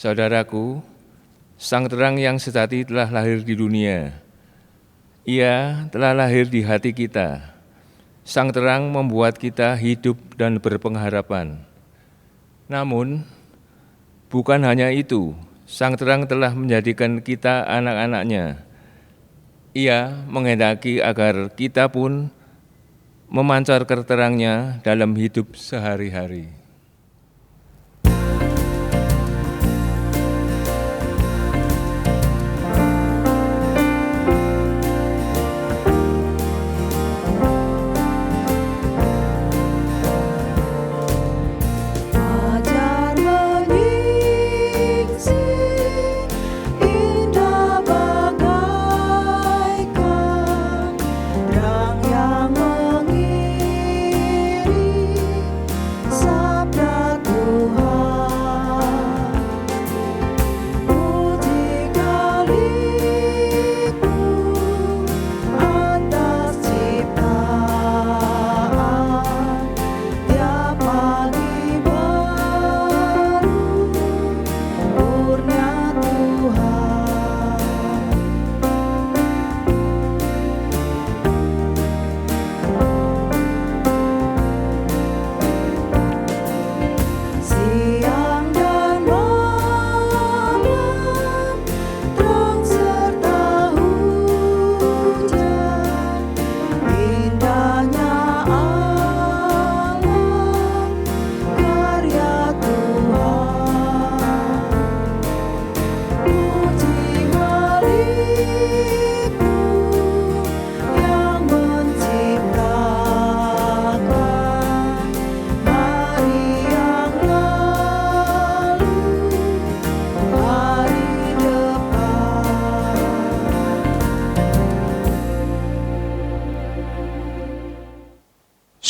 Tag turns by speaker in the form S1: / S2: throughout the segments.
S1: Saudaraku, Sang Terang yang sejati telah lahir di dunia. Ia telah lahir di hati kita. Sang Terang membuat kita hidup dan berpengharapan. Namun, bukan hanya itu, Sang Terang telah menjadikan kita anak-anak-Nya. Ia menghendaki agar kita pun memancarkan terang-Nya dalam hidup sehari-hari.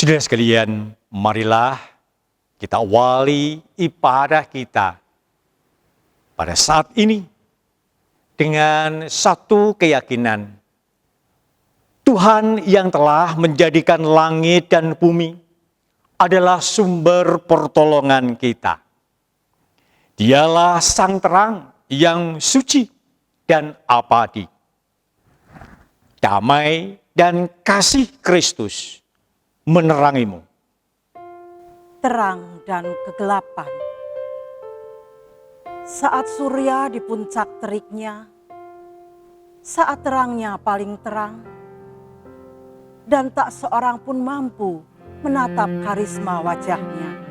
S2: Saudara sekalian, marilah kita awali ibadah kita pada saat ini dengan satu keyakinan. Tuhan yang telah menjadikan langit dan bumi adalah sumber pertolongan kita. Dialah Sang Terang yang suci dan abadi. Damai dan kasih Kristus menerangimu.
S3: Terang dan kegelapan. Saat surya di puncak teriknya, saat terangnya paling terang, dan tak seorang pun mampu menatap karisma wajahnya.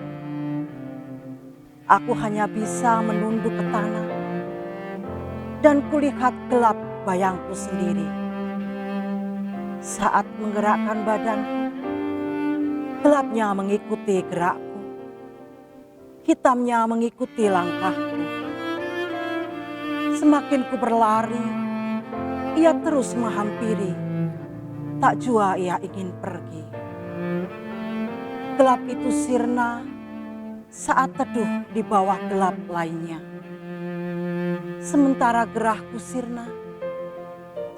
S3: Aku hanya bisa menunduk ke tanah, dan kulihat gelap bayangku sendiri. Saat menggerakkan badanku, gelapnya mengikuti gerakku, hitamnya mengikuti langkahku. Semakin ku berlari, ia terus menghampiri, tak jua ia ingin pergi. Gelap itu sirna saat teduh di bawah gelap lainnya. Sementara gerahku sirna,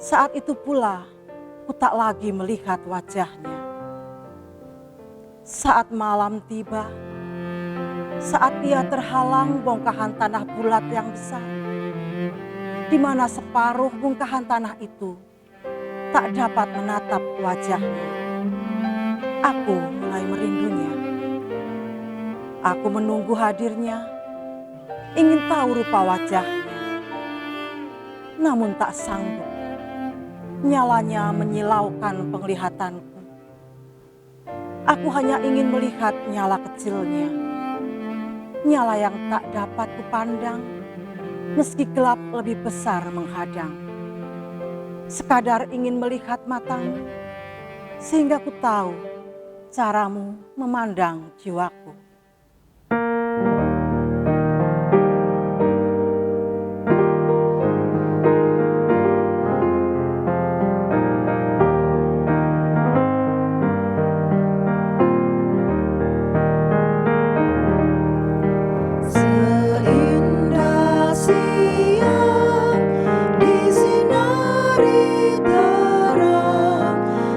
S3: saat itu pula ku tak lagi melihat wajahnya. Saat malam tiba, saat ia terhalang bongkahan tanah bulat yang besar, di mana separuh bongkahan tanah itu tak dapat menatap wajahnya, aku mulai merindunya. Aku menunggu hadirnya, ingin tahu rupa wajahnya, namun tak sanggup. Nyalanya menyilaukan penglihatanku. Aku hanya ingin melihat nyala kecilnya, nyala yang tak dapat kupandang, meski gelap lebih besar menghadang. Sekadar ingin melihat matamu, sehingga ku tahu caramu memandang jiwaku.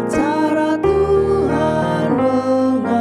S4: Cara Tuhan mengasihi.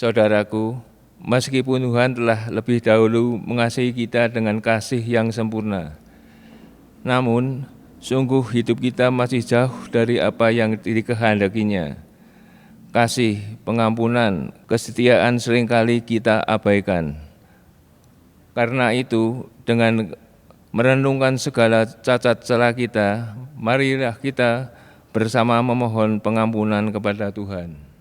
S1: Saudaraku, meskipun Tuhan telah lebih dahulu mengasihi kita dengan kasih yang sempurna, namun sungguh hidup kita masih jauh dari apa yang dikehendakinya. Kasih, pengampunan, kesetiaan seringkali kita abaikan. Karena itu, dengan merenungkan segala cacat celah kita, marilah kita bersama memohon pengampunan kepada Tuhan.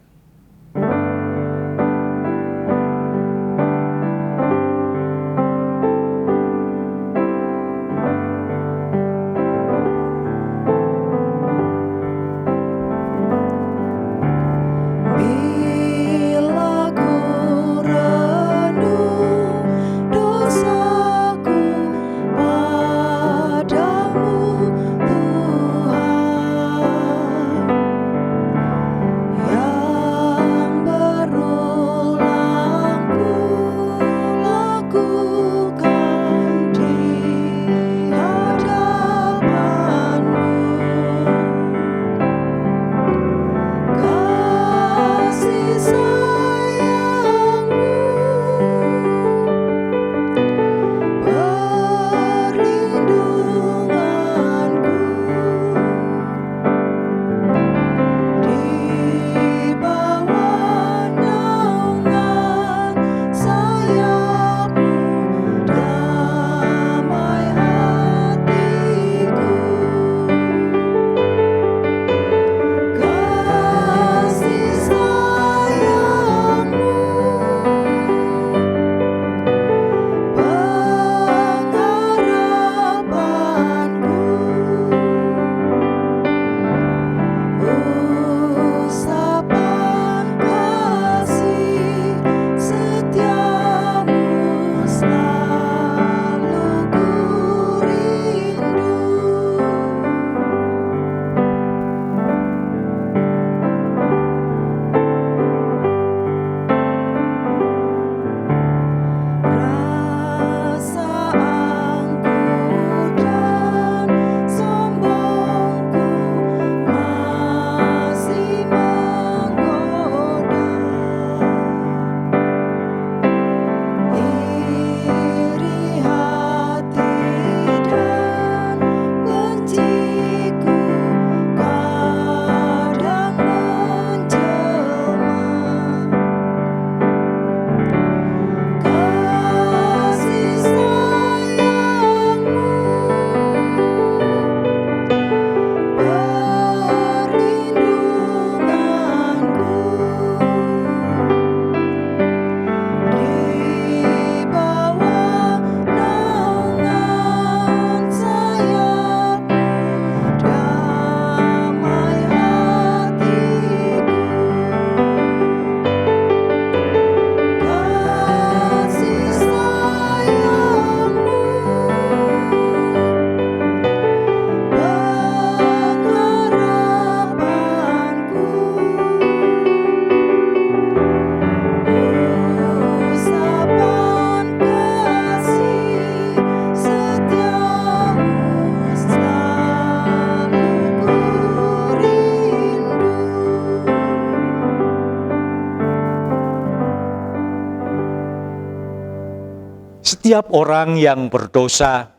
S2: Setiap orang yang berdosa,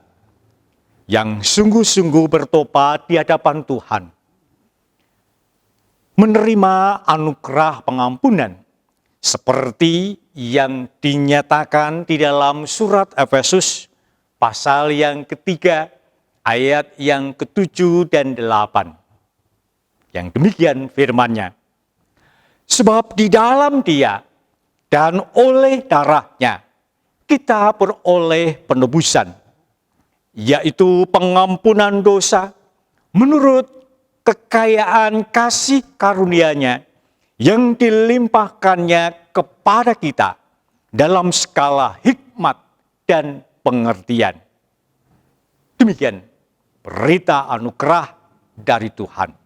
S2: yang sungguh-sungguh bertobat di hadapan Tuhan, menerima anugerah pengampunan seperti yang dinyatakan di dalam surat Efesus pasal yang ketiga ayat yang ke-7 dan 8. Yang demikian firman-Nya. Sebab di dalam Dia dan oleh darah-Nya kita beroleh penebusan, yaitu pengampunan dosa menurut kekayaan kasih karunia-Nya yang dilimpahkannya kepada kita dalam skala hikmat dan pengertian. Demikian berita anugerah dari Tuhan.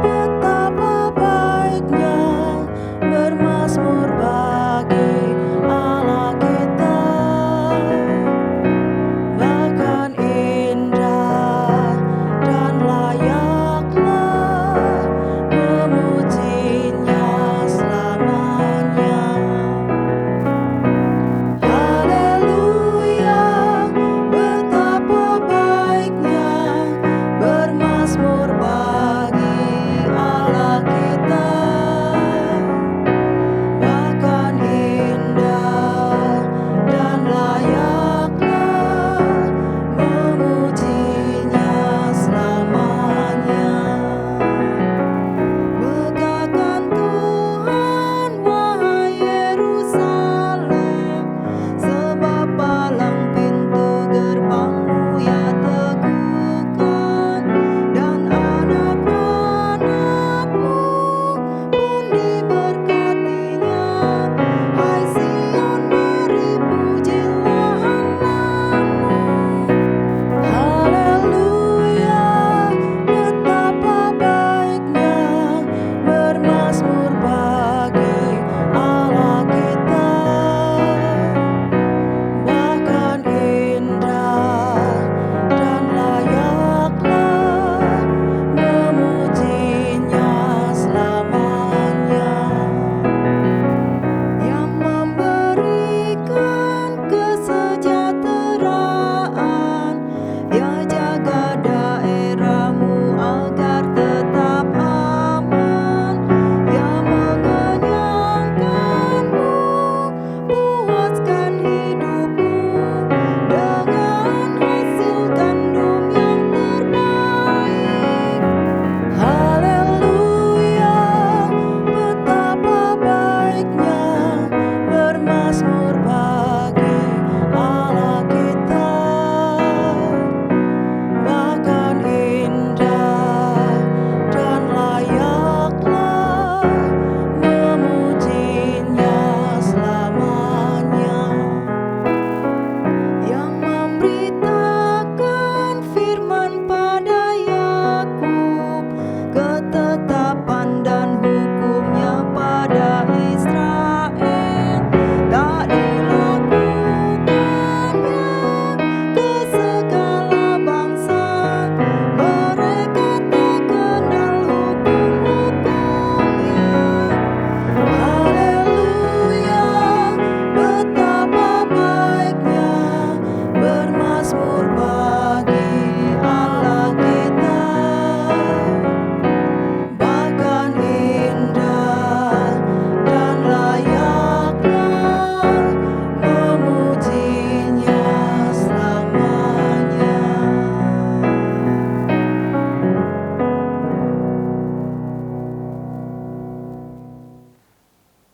S3: Betapa baiknya bermazmur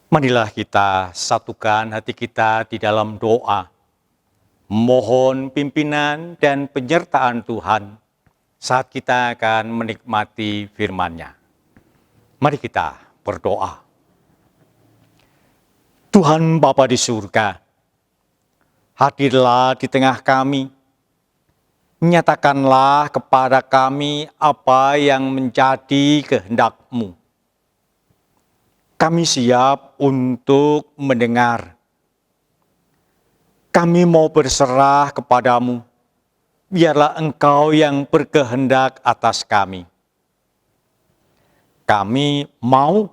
S2: Marilah kita satukan hati kita di dalam doa. Mohon pimpinan dan penyertaan Tuhan saat kita akan menikmati firman-Nya. Mari kita berdoa. Tuhan Bapa di surga, hadirlah di tengah kami. Nyatakanlah kepada kami apa yang menjadi kehendak-Mu. Kami siap untuk mendengar. Kami mau berserah kepadamu. Biarlah Engkau yang berkehendak atas kami. Kami mau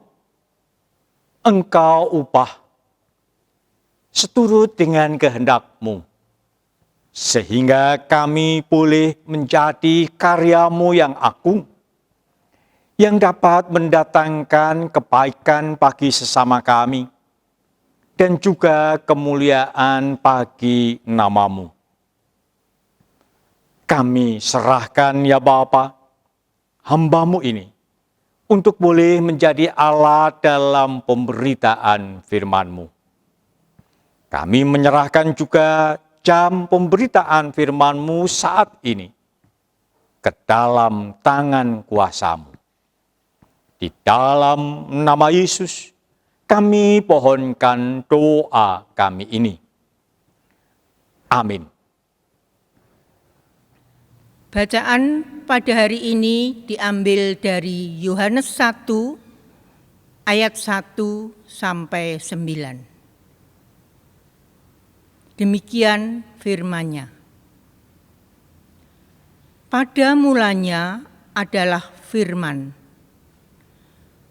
S2: Engkau ubah seturut dengan kehendak-Mu, sehingga kami boleh menjadi karya-Mu yang agung, yang dapat mendatangkan kebaikan bagi sesama kami, dan juga kemuliaan bagi nama-Mu. Kami serahkan ya Bapa, hamba-Mu ini, untuk boleh menjadi alat dalam pemberitaan firman-Mu. Kami menyerahkan juga jam pemberitaan firman-Mu saat ini ke dalam tangan kuasa-Mu. Di dalam nama Yesus, kami pohonkan doa kami ini. Amin.
S4: Bacaan pada hari ini diambil dari Yohanes 1 ayat 1 sampai 9. Demikian firman-Nya. Pada mulanya adalah firman.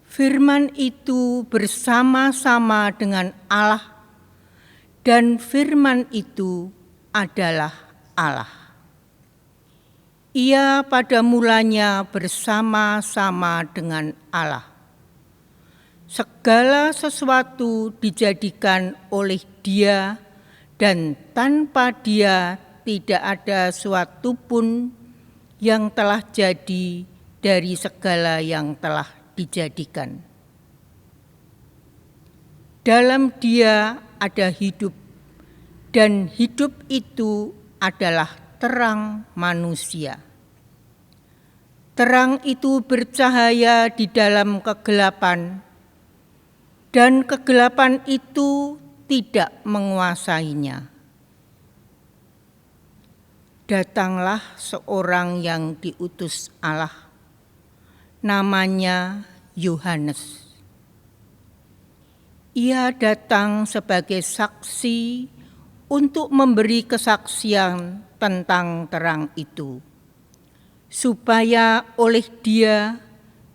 S4: Firman itu bersama-sama dengan Allah, dan firman itu adalah Allah. Ia pada mulanya bersama-sama dengan Allah. Segala sesuatu dijadikan oleh Dia, dan tanpa Dia tidak ada suatu pun yang telah jadi dari segala yang telah dijadikan. Dalam Dia ada hidup, dan hidup itu adalah terang manusia. Terang itu bercahaya di dalam kegelapan, dan kegelapan itu tidak menguasainya. Datanglah seorang yang diutus Allah, namanya Yohanes. Ia datang sebagai saksi untuk memberi kesaksian tentang terang itu, supaya oleh Dia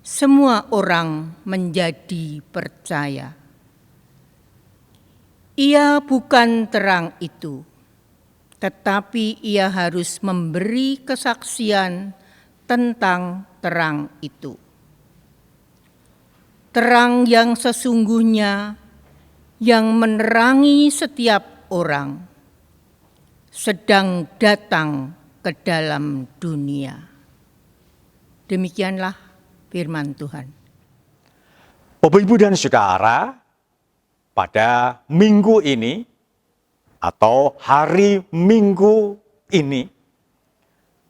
S4: semua orang menjadi percaya. Ia bukan terang itu, tetapi Ia harus memberi kesaksian tentang terang itu. Terang yang sesungguhnya, yang menerangi setiap orang, sedang datang ke dalam dunia. Demikianlah firman Tuhan.
S2: Bapak, Ibu, dan Saudara, pada minggu ini atau hari Minggu ini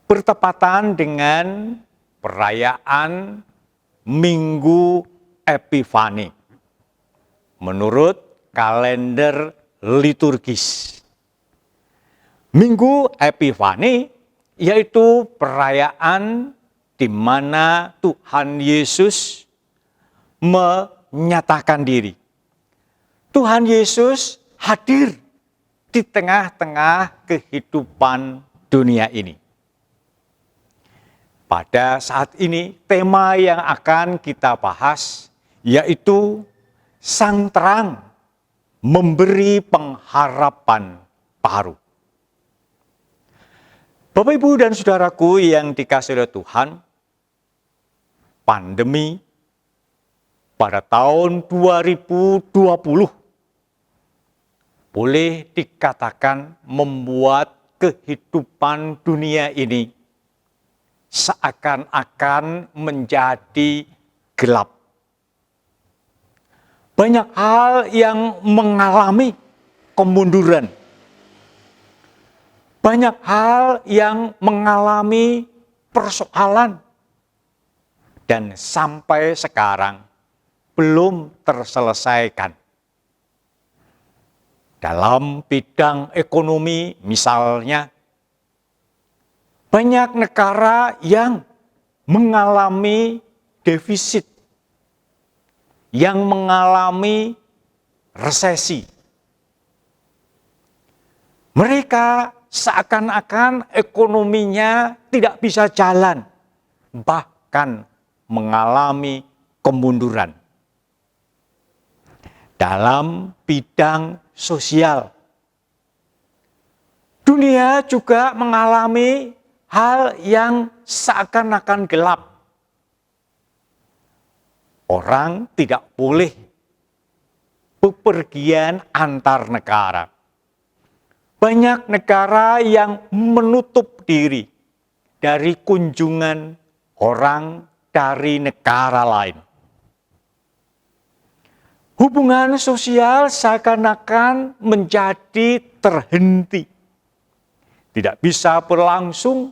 S2: bertepatan dengan perayaan Minggu Epifani menurut kalender liturgis. Minggu Epifani yaitu perayaan di mana Tuhan Yesus menyatakan diri. Tuhan Yesus hadir di tengah-tengah kehidupan dunia ini. Pada saat ini, tema yang akan kita bahas yaitu Sang Terang memberi pengharapan baru. Bapak, Ibu, dan Saudaraku yang dikasihi oleh Tuhan, pandemi pada tahun 2020 boleh dikatakan membuat kehidupan dunia ini seakan-akan menjadi gelap. banyak hal yang mengalami kemunduran. Banyak hal yang mengalami persoalan. Dan sampai sekarang belum terselesaikan. Dalam bidang ekonomi misalnya, banyak negara yang mengalami defisit, yang mengalami resesi. Mereka seakan-akan ekonominya tidak bisa jalan, bahkan mengalami kemunduran. Dalam bidang sosial, dunia juga mengalami hal yang seakan-akan gelap. Orang tidak boleh bepergian antar negara. Banyak negara yang menutup diri dari kunjungan orang dari negara lain. Hubungan sosial seakan-akan menjadi terhenti. Tidak bisa berlangsung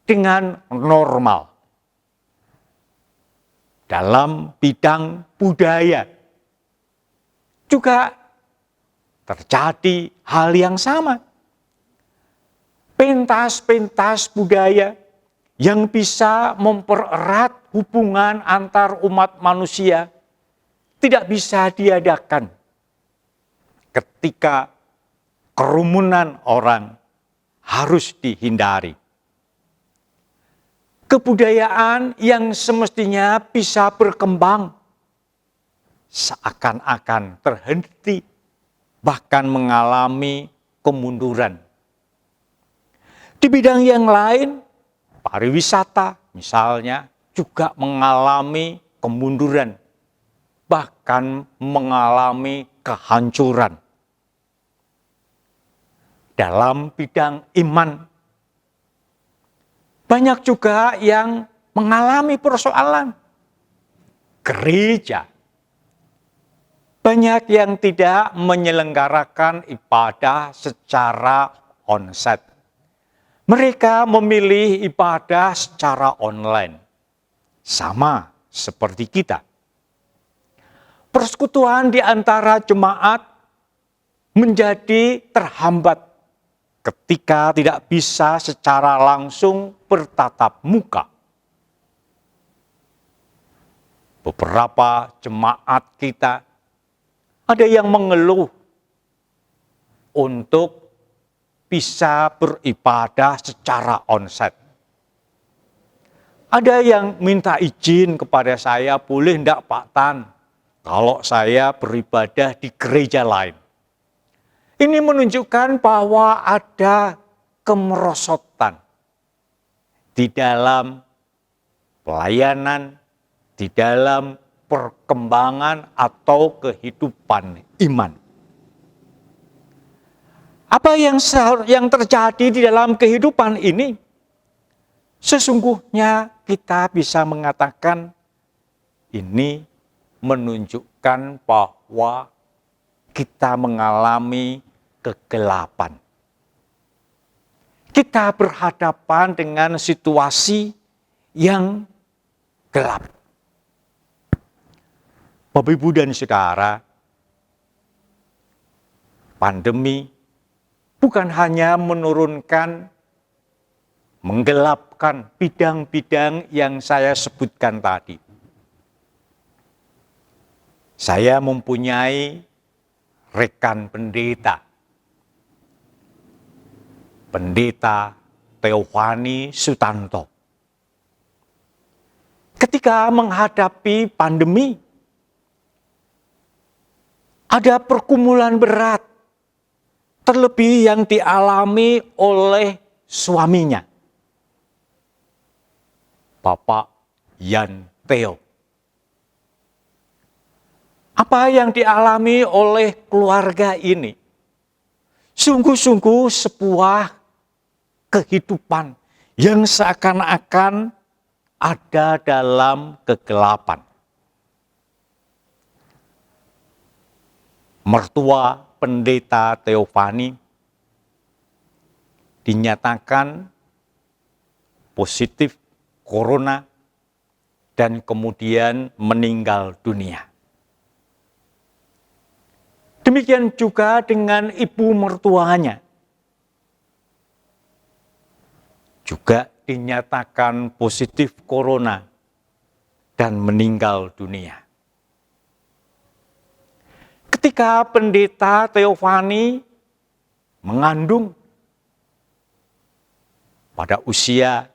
S2: dengan normal. Dalam bidang budaya juga terjadi hal yang sama. Pentas-pentas budaya yang bisa mempererat hubungan antar umat manusia tidak bisa diadakan ketika kerumunan orang harus dihindari. Kebudayaan yang semestinya bisa berkembang seakan-akan terhenti, bahkan mengalami kemunduran. Di bidang yang lain, pariwisata misalnya juga mengalami kemunduran, bahkan mengalami kehancuran. Dalam bidang iman, banyak juga yang mengalami persoalan. Gereja, banyak yang tidak menyelenggarakan ibadah secara onsite. Mereka memilih ibadah secara online. Sama seperti kita. Persekutuan di antara jemaat menjadi terhambat ketika tidak bisa secara langsung bertatap muka. Beberapa jemaat kita ada yang mengeluh untuk bisa beribadah secara onsite. Ada yang minta izin kepada saya, boleh enggak Pak Tan, kalau saya beribadah di gereja lain. Ini menunjukkan bahwa ada kemerosotan di dalam pelayanan, di dalam perkembangan atau kehidupan iman. Apa yang terjadi di dalam kehidupan ini? Sesungguhnya kita bisa mengatakan ini menunjukkan bahwa kita mengalami kegelapan. Kita berhadapan dengan situasi yang gelap. Bapak, Ibu, dan Saudara, pandemi bukan hanya menurunkan, menggelapkan bidang-bidang yang saya sebutkan tadi. Saya mempunyai rekan pendeta, Pendeta Teofani Sutanto. Ketika menghadapi pandemi, ada pergumulan berat, terlebih yang dialami oleh suaminya, Bapak Yan Theo. Apa yang dialami oleh keluarga ini sungguh-sungguh sebuah kehidupan yang seakan-akan ada dalam kegelapan. mertua Pendeta Theophani dinyatakan positif corona dan kemudian meninggal dunia. Demikian juga dengan ibu mertuanya. Juga dinyatakan positif corona dan meninggal dunia. Ketika Pendeta Theophani mengandung pada usia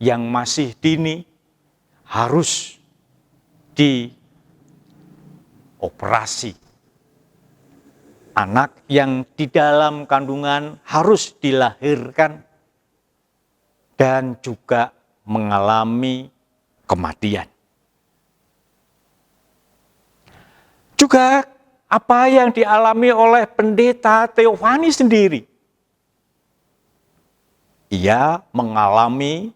S2: yang masih dini, harus dioperasi. Anak yang di dalam kandungan harus dilahirkan dan juga mengalami kematian. Juga apa yang dialami oleh Pendeta Theophani sendiri. Ia mengalami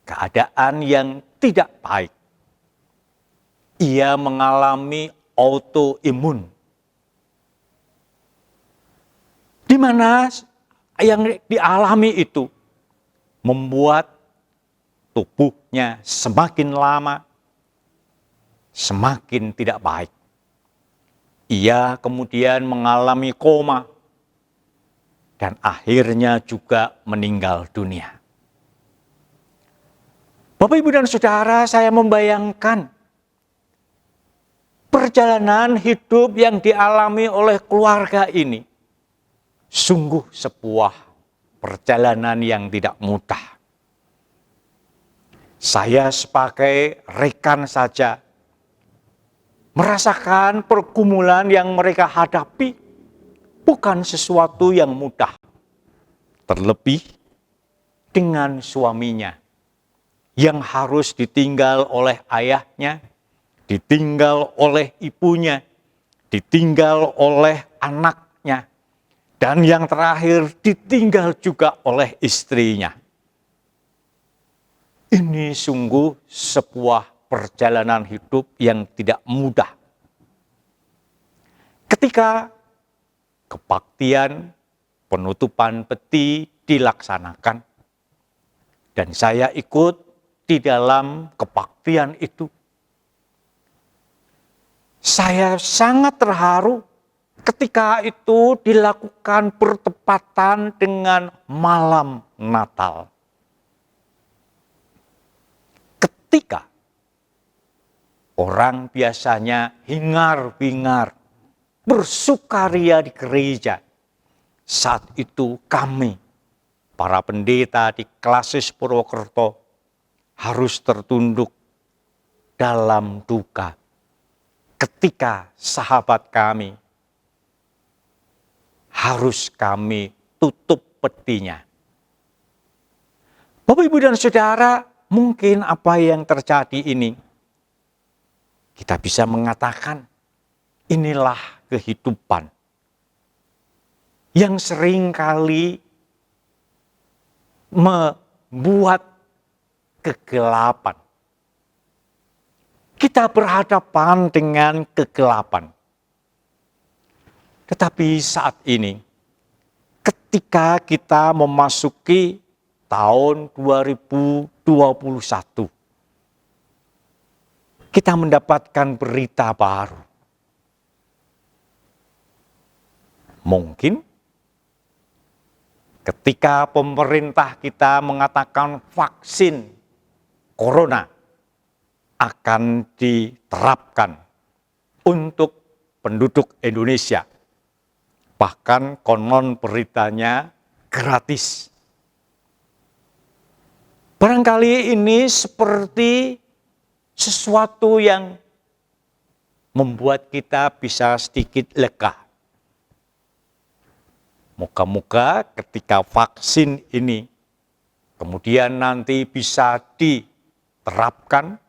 S2: keadaan yang tidak baik. Ia mengalami autoimun. Di mana yang dialami itu membuat tubuhnya semakin lama semakin tidak baik. Ia kemudian mengalami koma dan akhirnya juga meninggal dunia. Bapak, Ibu, dan Saudara, saya membayangkan perjalanan hidup yang dialami oleh keluarga ini sungguh sebuah perjalanan yang tidak mudah. Saya sebagai rekan saja merasakan pergumulan yang mereka hadapi bukan sesuatu yang mudah. Terlebih dengan suaminya yang harus ditinggal oleh ayahnya, ditinggal oleh ibunya, ditinggal oleh anaknya, dan yang terakhir ditinggal juga oleh istrinya. Ini sungguh sebuah perjalanan hidup yang tidak mudah. Ketika kebaktian penutupan peti dilaksanakan, dan saya ikut di dalam kebaktian itu, saya sangat terharu ketika itu dilakukan bertepatan dengan malam Natal. Ketika orang biasanya hingar-bingar, bersukaria di gereja, saat itu kami, para pendeta di Klasis Purwokerto, harus tertunduk dalam duka ketika sahabat kami harus kami tutup petinya. Bapak, Ibu, dan Saudara, mungkin apa yang terjadi ini kita bisa mengatakan inilah kehidupan yang seringkali membuat kegelapan. Kita berhadapan dengan kegelapan. Tetapi saat ini, ketika kita memasuki tahun 2021, kita mendapatkan berita baru. Mungkin ketika pemerintah kita mengatakan vaksin corona akan diterapkan untuk penduduk Indonesia, bahkan konon beritanya gratis. Barangkali ini seperti sesuatu yang membuat kita bisa sedikit lega. Moga-moga ketika vaksin ini kemudian nanti bisa diterapkan,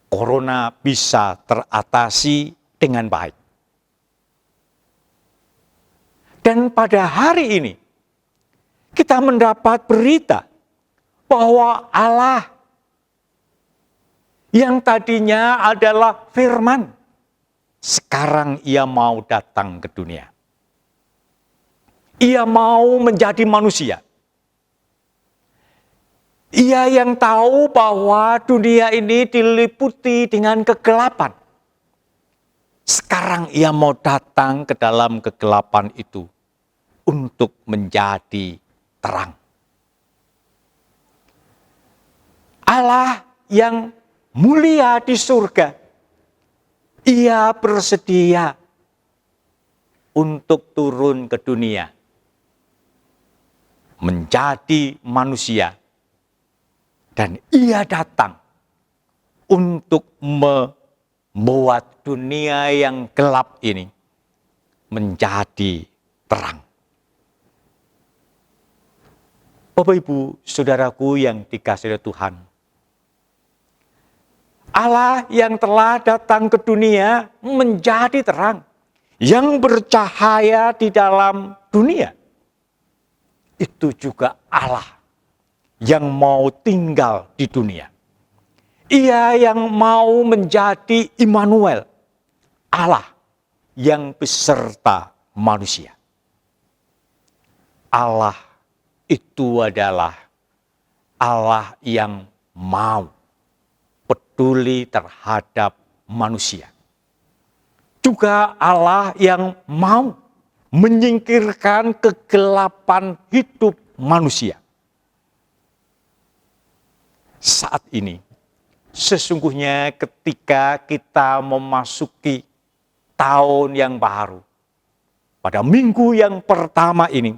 S2: corona bisa teratasi dengan baik. Dan pada hari ini kita mendapat berita bahwa Allah yang tadinya adalah firman, sekarang ia mau datang ke dunia. Ia mau menjadi manusia. Ia yang tahu bahwa dunia ini diliputi dengan kegelapan. Sekarang ia mau datang ke dalam kegelapan itu untuk menjadi terang. Allah yang mulia di surga, ia bersedia untuk turun ke dunia, menjadi manusia, dan ia datang untuk membuat dunia yang gelap ini menjadi terang. Bapak, Ibu, Saudaraku yang dikasihi oleh Tuhan, Allah yang telah datang ke dunia menjadi terang, yang bercahaya di dalam dunia. Itu juga Allah yang mau tinggal di dunia. Ia yang mau menjadi Immanuel, Allah yang beserta manusia. Allah itu adalah Allah yang mau peduli terhadap manusia. Juga Allah yang mau menyingkirkan kegelapan hidup manusia. Saat ini, sesungguhnya ketika kita memasuki tahun yang baru, pada minggu yang pertama ini,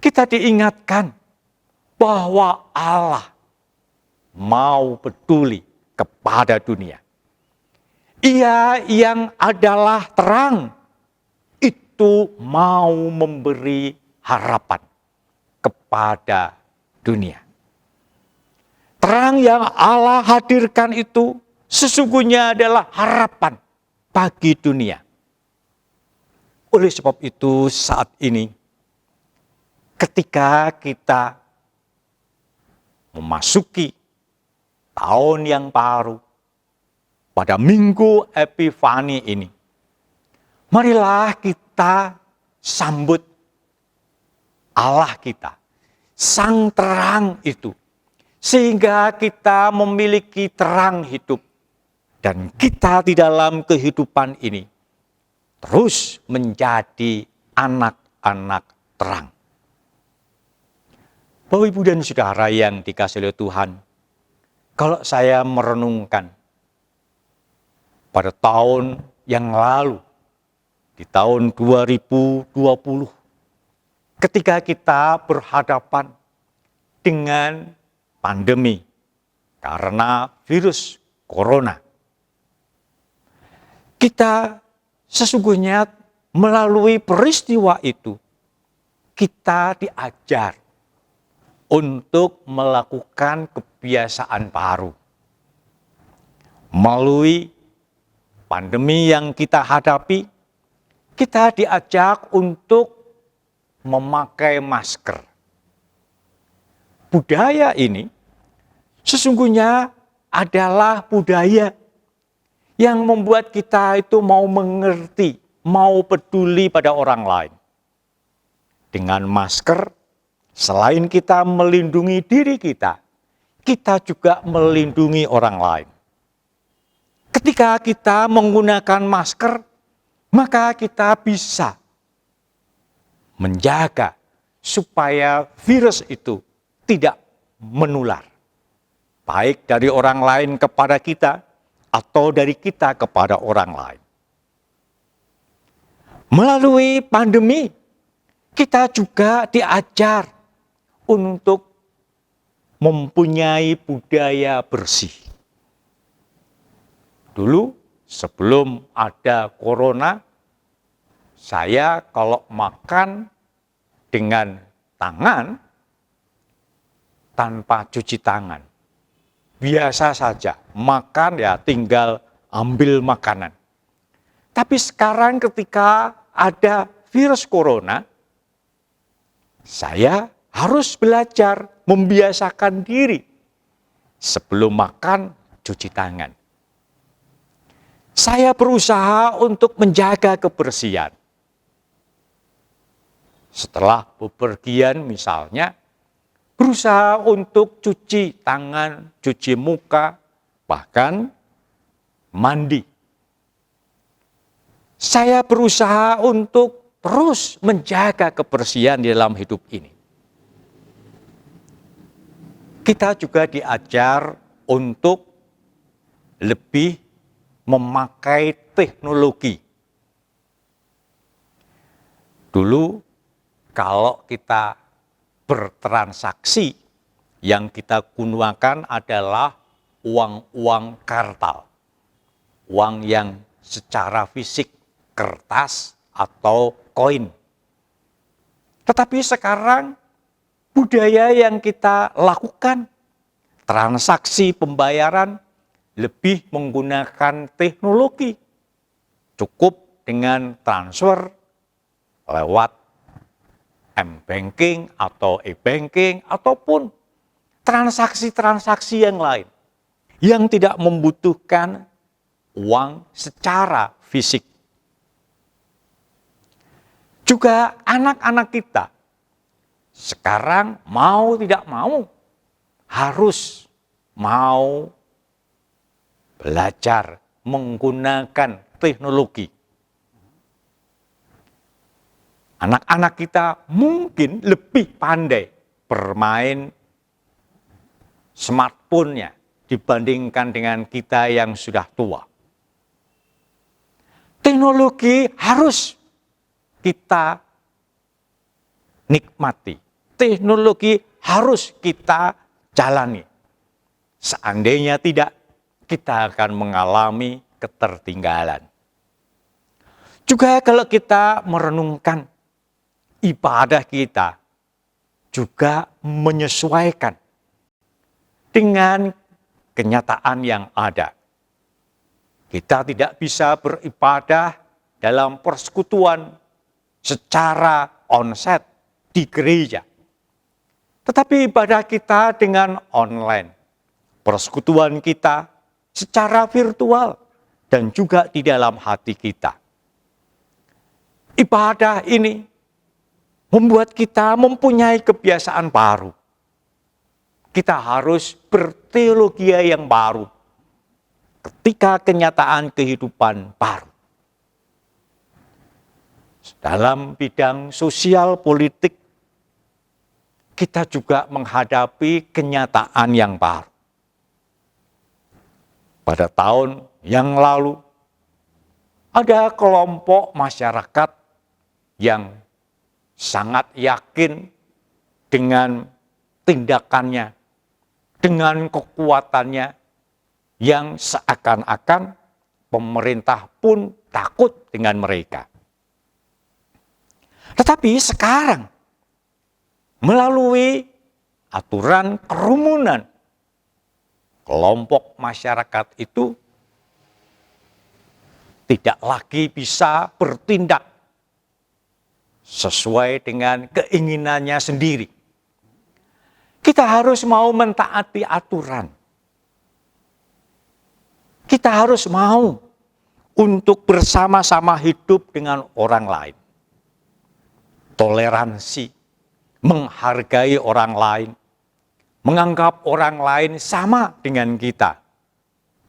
S2: kita diingatkan bahwa Allah mau peduli kepada dunia. Ia yang adalah terang, itu mau memberi harapan kepada dunia. Terang yang Allah hadirkan itu sesungguhnya adalah harapan bagi dunia. Oleh sebab itu saat ini, ketika kita memasuki tahun yang baru, pada minggu Epifani ini, marilah kita sambut Allah kita, Sang Terang itu, sehingga kita memiliki terang hidup, dan kita di dalam kehidupan ini terus menjadi anak-anak terang. Bapak, Ibu, dan Saudara yang dikasihi oleh Tuhan, kalau saya merenungkan pada tahun yang lalu, di tahun 2020, ketika kita berhadapan dengan pandemi karena virus corona, kita sesungguhnya melalui peristiwa itu, kita diajar untuk melakukan kebiasaan baru. Melalui pandemi yang kita hadapi, kita diajak untuk memakai masker. Budaya ini sesungguhnya adalah budaya yang membuat kita itu mau mengerti, mau peduli pada orang lain. Dengan masker, selain kita melindungi diri kita juga melindungi orang lain. Ketika kita menggunakan masker, maka kita bisa menjaga supaya virus itu tidak menular, baik dari orang lain kepada kita atau dari kita kepada orang lain. Melalui pandemi, kita juga diajar untuk mempunyai budaya bersih. Dulu sebelum ada corona, saya kalau makan dengan tangan tanpa cuci tangan. Biasa saja, makan ya tinggal ambil makanan. Tapi sekarang ketika ada virus corona, saya harus belajar membiasakan diri sebelum makan cuci tangan. Saya berusaha untuk menjaga kebersihan. Setelah bepergian misalnya, berusaha untuk cuci tangan, cuci muka, bahkan mandi. Saya berusaha untuk terus menjaga kebersihan di dalam hidup ini. Kita juga diajar untuk lebih memakai teknologi. Dulu kalau kita bertransaksi, yang kita gunakan adalah uang-uang kartal. Uang yang secara fisik, kertas atau koin. Tetapi sekarang budaya yang kita lakukan, transaksi pembayaran, lebih menggunakan teknologi. Cukup dengan transfer lewat M-Banking atau e-banking ataupun transaksi-transaksi yang lain yang tidak membutuhkan uang secara fisik. Juga anak-anak kita sekarang mau tidak mau harus mau belajar menggunakan teknologi. Anak-anak kita mungkin lebih pandai bermain smartphone-nya dibandingkan dengan kita yang sudah tua. Teknologi harus kita nikmati. Teknologi harus kita jalani. Seandainya tidak, kita akan mengalami ketertinggalan. Juga kalau kita merenungkan ibadah kita juga menyesuaikan dengan kenyataan yang ada. Kita tidak bisa beribadah dalam persekutuan secara onsite di gereja. Tetapi ibadah kita dengan online. Persekutuan kita secara virtual dan juga di dalam hati kita. Ibadah ini membuat kita mempunyai kebiasaan baru. Kita harus berteologia yang baru ketika kenyataan kehidupan baru. Dalam bidang sosial politik, kita juga menghadapi kenyataan yang baru. Pada tahun yang lalu, ada kelompok masyarakat yang sangat yakin dengan tindakannya, dengan kekuatannya, yang seakan-akan pemerintah pun takut dengan mereka. Tetapi sekarang, melalui aturan kerumunan, kelompok masyarakat itu tidak lagi bisa bertindak sesuai dengan keinginannya sendiri. Kita harus mau mentaati aturan. Kita harus mau untuk bersama-sama hidup dengan orang lain. Toleransi, menghargai orang lain, menganggap orang lain sama dengan kita.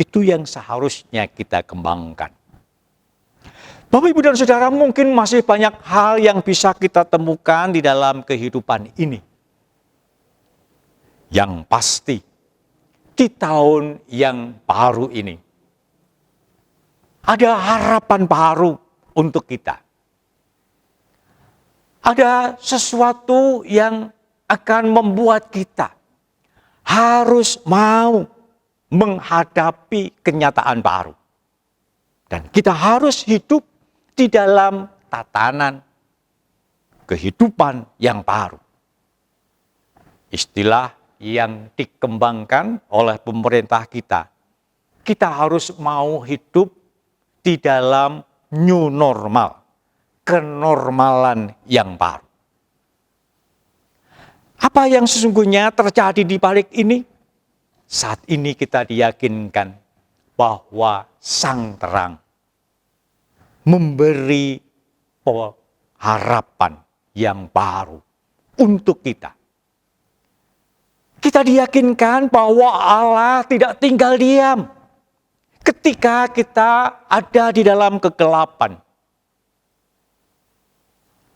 S2: Itu yang seharusnya kita kembangkan. Bapak, Ibu, dan Saudara, mungkin masih banyak hal yang bisa kita temukan di dalam kehidupan ini. Yang pasti, di tahun yang baru ini, ada harapan baru untuk kita. Ada sesuatu yang akan membuat kita harus mau menghadapi kenyataan baru. Dan kita harus hidup di dalam tatanan kehidupan yang baru. Istilah yang dikembangkan oleh pemerintah kita harus mau hidup di dalam new normal, kenormalan yang baru. Apa yang sesungguhnya terjadi di balik ini? Saat ini kita diyakinkan bahwa Sang Terang memberi harapan yang baru untuk kita. Kita diyakinkan bahwa Allah tidak tinggal diam ketika kita ada di dalam kegelapan.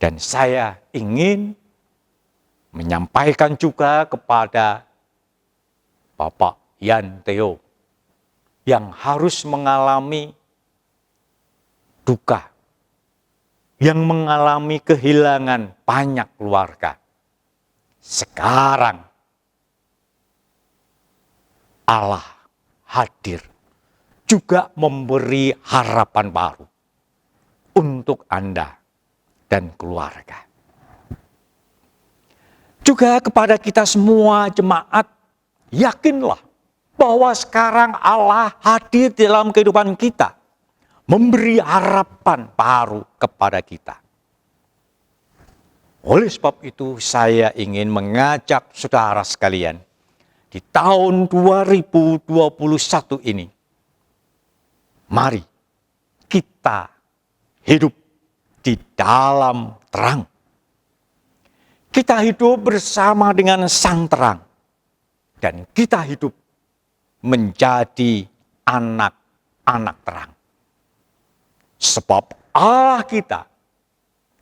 S2: Dan saya ingin menyampaikan juga kepada Bapak Yan Theo yang harus mengalami duka, yang mengalami kehilangan banyak keluarga. Sekarang Allah hadir juga memberi harapan baru untuk Anda dan keluarga. Juga kepada kita semua jemaat, yakinlah bahwa sekarang Allah hadir dalam kehidupan kita, memberi harapan baru kepada kita. Oleh sebab itu saya ingin mengajak saudara sekalian, di tahun 2021 ini, mari kita hidup di dalam terang. Kita hidup bersama dengan Sang Terang. Dan kita hidup menjadi anak-anak terang. Sebab Allah kita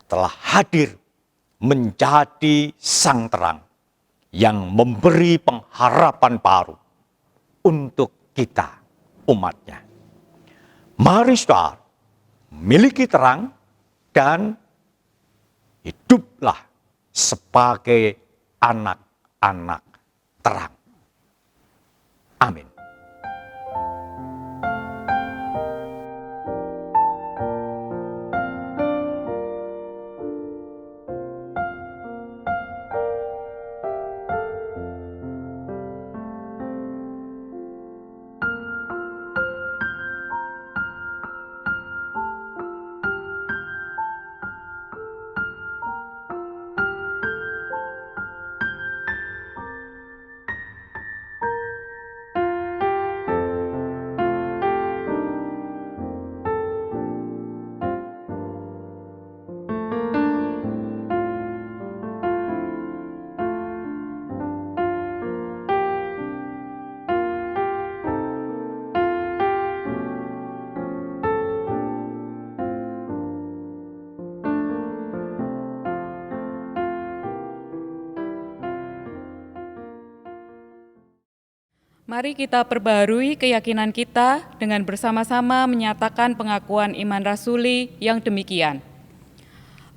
S2: telah hadir menjadi Sang Terang yang memberi pengharapan baru untuk kita umatnya. Mari saudara, miliki terang dan hiduplah sebagai anak-anak terang. Amin.
S5: Mari kita perbarui keyakinan kita dengan bersama-sama menyatakan pengakuan iman rasuli yang demikian.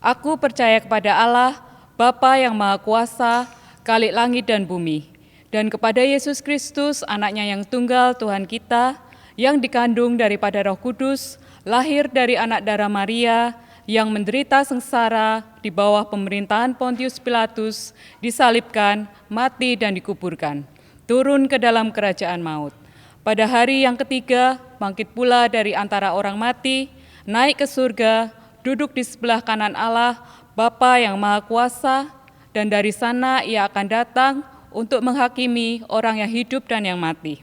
S5: Aku percaya kepada Allah, Bapa yang Maha Kuasa, Khalik langit dan bumi, dan kepada Yesus Kristus, anaknya yang tunggal Tuhan kita, yang dikandung daripada Roh Kudus, lahir dari anak darah Maria, yang menderita sengsara di bawah pemerintahan Pontius Pilatus, disalibkan, mati dan dikuburkan, turun ke dalam kerajaan maut. Pada hari yang ketiga, bangkit pula dari antara orang mati, naik ke surga, duduk di sebelah kanan Allah, Bapa yang Maha Kuasa, dan dari sana ia akan datang untuk menghakimi orang yang hidup dan yang mati.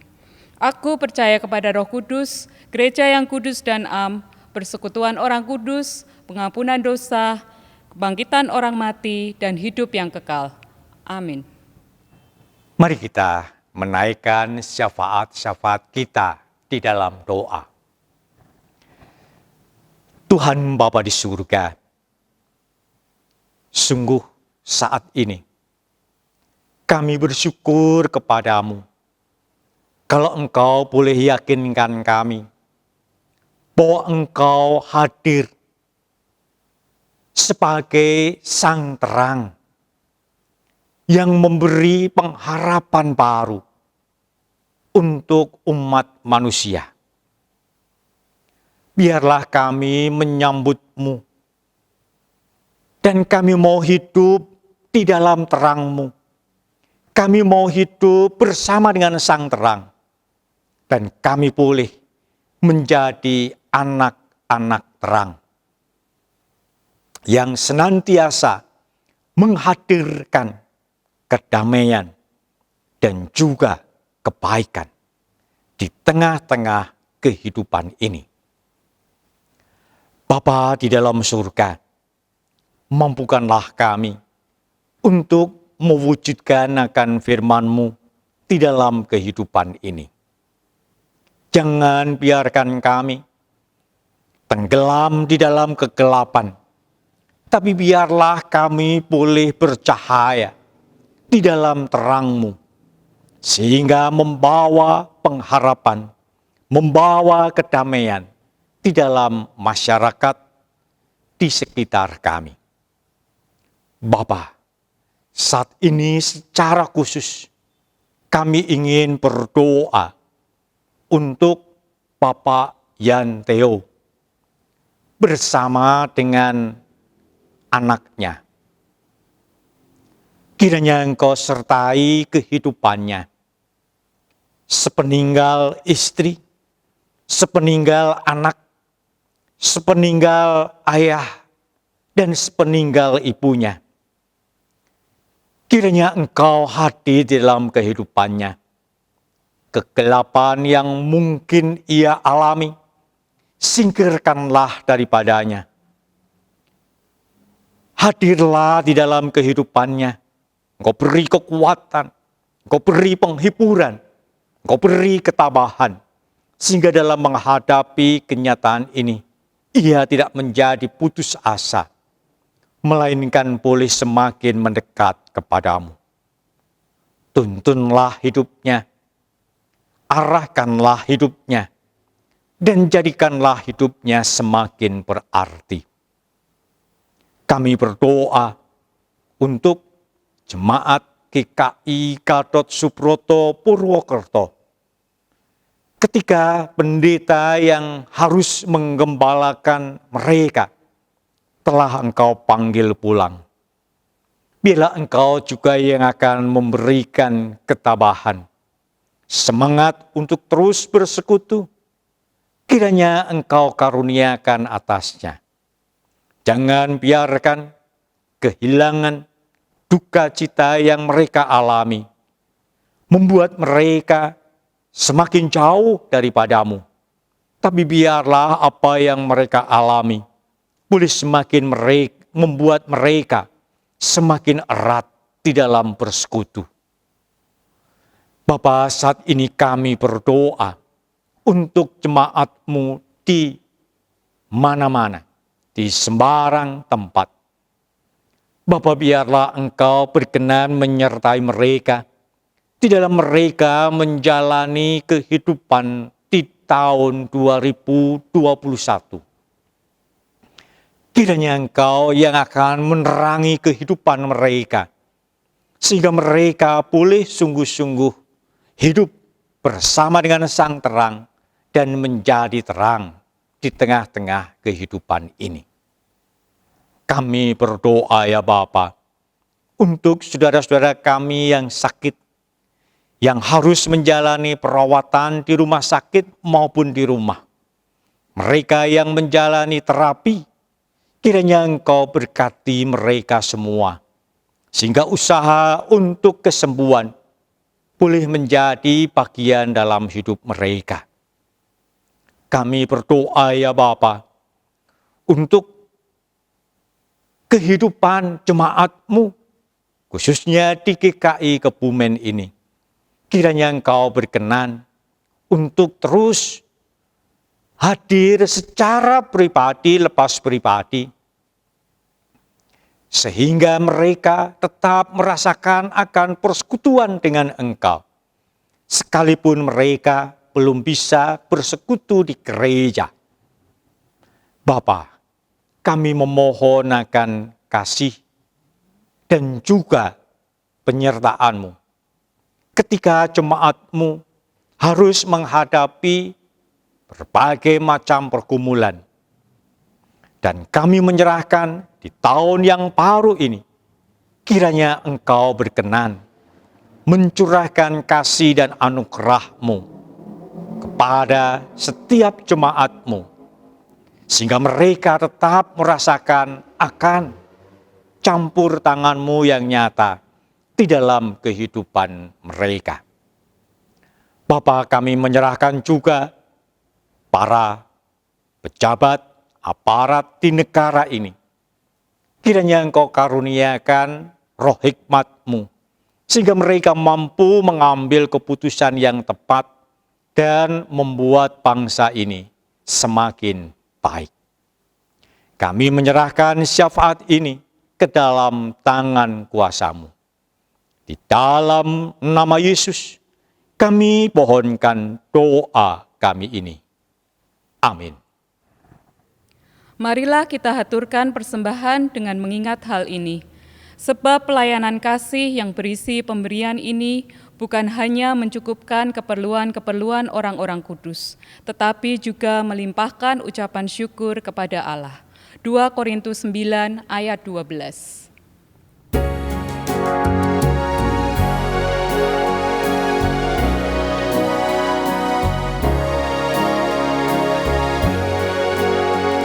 S5: Aku percaya kepada Roh Kudus, gereja yang kudus dan am, persekutuan orang kudus, pengampunan dosa, kebangkitan orang mati, dan hidup yang kekal. Amin.
S2: Mari kita menaikkan syafaat-syafaat kita di dalam doa. Tuhan Bapa di surga, sungguh saat ini kami bersyukur kepadamu kalau Engkau boleh yakinkan kami bahwa Engkau hadir sebagai Sang Terang yang memberi pengharapan baru untuk umat manusia. Biarlah kami menyambut-Mu, dan kami mau hidup di dalam terang-Mu. Kami mau hidup bersama dengan Sang Terang, dan kami boleh menjadi anak-anak terang yang senantiasa menghadirkan kedamaian dan juga kebaikan di tengah-tengah kehidupan ini. Bapa di dalam surga, mampukanlah kami untuk mewujudkan akan firman-Mu di dalam kehidupan ini. Jangan biarkan kami tenggelam di dalam kegelapan, tapi biarlah kami boleh bercahaya di dalam terang-Mu, sehingga membawa pengharapan, membawa kedamaian di dalam masyarakat di sekitar kami. Bapa, saat ini secara khusus kami ingin berdoa untuk Bapak Yanteo bersama dengan anaknya. Kiranya Engkau sertai kehidupannya, sepeninggal istri, sepeninggal anak, sepeninggal ayah, dan sepeninggal ibunya. Kiranya Engkau hadir di dalam kehidupannya. Kegelapan yang mungkin ia alami, singkirkanlah daripadanya. Hadirlah di dalam kehidupannya. Engkau beri kekuatan, Engkau beri penghiburan, Engkau beri ketabahan, sehingga dalam menghadapi kenyataan ini, ia tidak menjadi putus asa, melainkan boleh semakin mendekat kepadamu. Tuntunlah hidupnya, arahkanlah hidupnya, dan jadikanlah hidupnya semakin berarti. Kami berdoa untuk Jemaat GKI Gatot Subroto Purwokerto. Ketika pendeta yang harus menggembalakan mereka telah Engkau panggil pulang, biarlah Engkau juga yang akan memberikan ketabahan, semangat untuk terus bersekutu. Kiranya Engkau karuniakan atasnya. Jangan biarkan kehilangan duka cita yang mereka alami membuat mereka semakin jauh daripadamu. Tapi biarlah apa yang mereka alami boleh semakin membuat mereka semakin erat di dalam bersekutu. Bapa, saat ini kami berdoa untuk jemaat-Mu di mana-mana, di sembarang tempat. Bapa, biarlah Engkau berkenan menyertai mereka di dalam mereka menjalani kehidupan di tahun 2021. Kiranya Engkau yang akan menerangi kehidupan mereka, sehingga mereka boleh sungguh-sungguh hidup bersama dengan Sang Terang dan menjadi terang di tengah-tengah kehidupan ini. Kami berdoa ya Bapa, untuk saudara-saudara kami yang sakit, yang harus menjalani perawatan di rumah sakit maupun di rumah. Mereka yang menjalani terapi, kiranya Engkau berkati mereka semua, sehingga usaha untuk kesembuhan boleh menjadi bagian dalam hidup mereka. Kami berdoa ya Bapa, untuk kehidupan jemaat-Mu, khususnya di GKI Kebumen ini. Kiranya Engkau berkenan untuk terus hadir secara pribadi lepas pribadi, sehingga mereka tetap merasakan akan persekutuan dengan Engkau, sekalipun mereka belum bisa bersekutu di gereja. Bapa, kami memohon akan kasih dan juga penyertaan-Mu ketika jemaat-Mu harus menghadapi berbagai macam pergumulan. Dan kami menyerahkan di tahun yang baru ini, kiranya Engkau berkenan mencurahkan kasih dan anugerah-Mu kepada setiap jemaat-Mu, sehingga mereka tetap merasakan akan campur tangan-Mu yang nyata di dalam kehidupan mereka. Bapa, kami menyerahkan juga para pejabat, aparat di negara ini. Kiranya Engkau karuniakan roh hikmat-Mu, sehingga mereka mampu mengambil keputusan yang tepat dan membuat bangsa ini semakin baik. Kami menyerahkan syafaat ini ke dalam tangan kuasa-Mu. Di dalam nama Yesus, kami pohonkan doa kami ini. Amin.
S5: Marilah kita haturkan persembahan dengan mengingat hal ini. Sebab pelayanan kasih yang berisi pemberian ini bukan hanya mencukupkan keperluan-keperluan orang-orang kudus, tetapi juga melimpahkan ucapan syukur kepada Allah. 2 Korintus 9 ayat 12.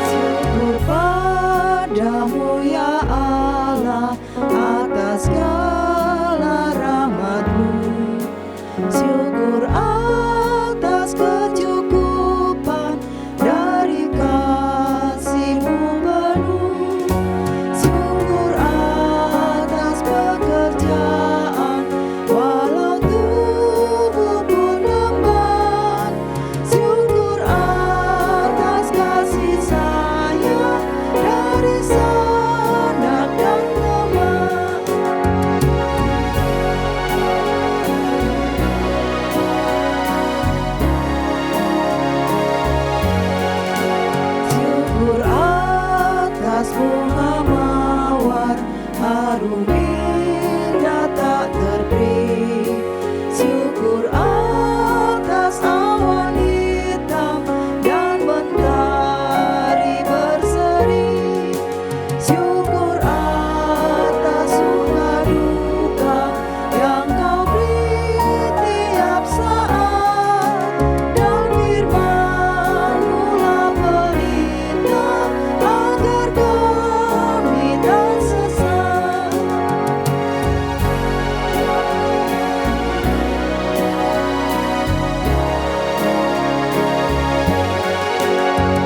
S3: Syukur padamu ya Allah atas segala rahmat-Mu. Syukur atas kecukupan dari kasih-Mu penuh. Syukur atas pekerjaan walau tubuh pun lemah. Syukur atas kasih sayang dari sanak dan teman. Syukur atas bunga mawar harum indah tak terperi. Syukur atas awan hitam dan mentari berseri. Syukur atas suka duka yang Kau beri tiap saat. Dan firman-Mu lah pelita agar kami tak sesat.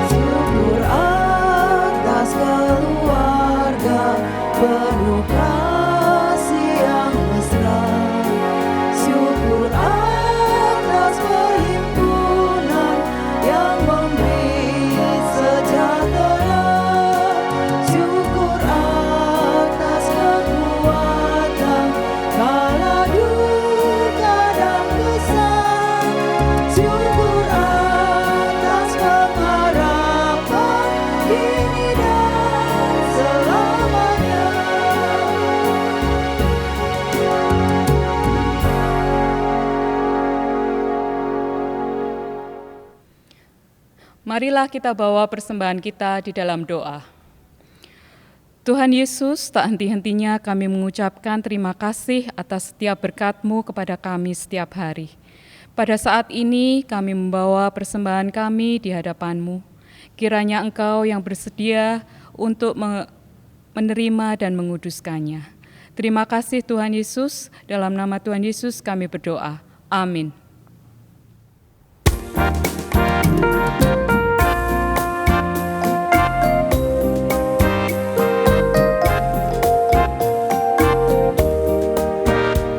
S3: Syukur atas keluarga penuh kasih yang mesra. Syukur atas perhimpunan yang memberi sejahtera. Syukur atas kekuatan kala duka dan gesan. Syukur atas pengharapan kini dan selamanya.
S5: Marilah kita bawa persembahan kita di dalam doa. Tuhan Yesus, tak henti-hentinya kami mengucapkan terima kasih atas setiap berkat-Mu kepada kami setiap hari. Pada saat ini kami membawa persembahan kami di hadapan-Mu. Kiranya Engkau yang bersedia untuk menerima dan menguduskannya. Terima kasih Tuhan Yesus, dalam nama Tuhan Yesus kami berdoa. Amin.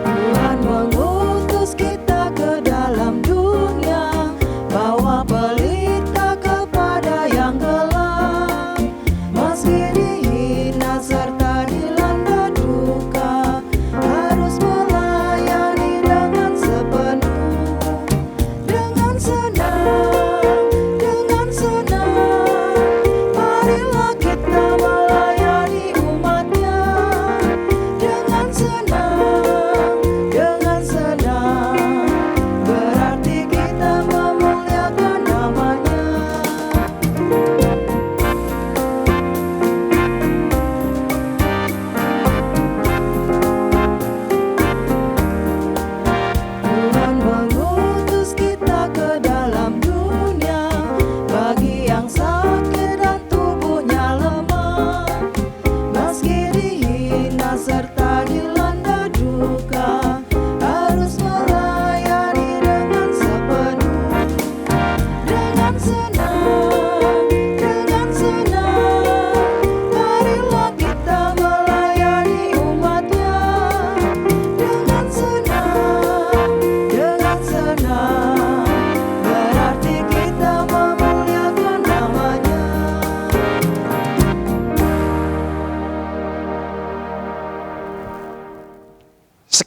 S3: Tuhan mengutus kita ke dalam dunia, bawa pelita kepada yang gelap. Meski dihina serta dilanda duka, harus melayani dengan sepenuh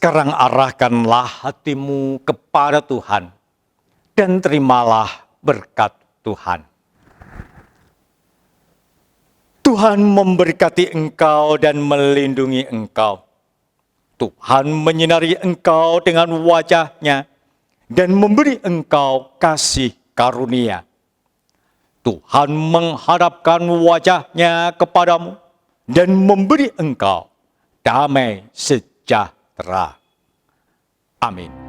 S2: Sekarang arahkanlah hatimu kepada Tuhan dan terimalah berkat Tuhan. Tuhan memberkati engkau dan melindungi engkau. Tuhan menyinari engkau dengan wajah-Nya dan memberi engkau kasih karunia. Tuhan menghadapkan wajah-Nya kepadamu dan memberi engkau damai sejahtera. Amin.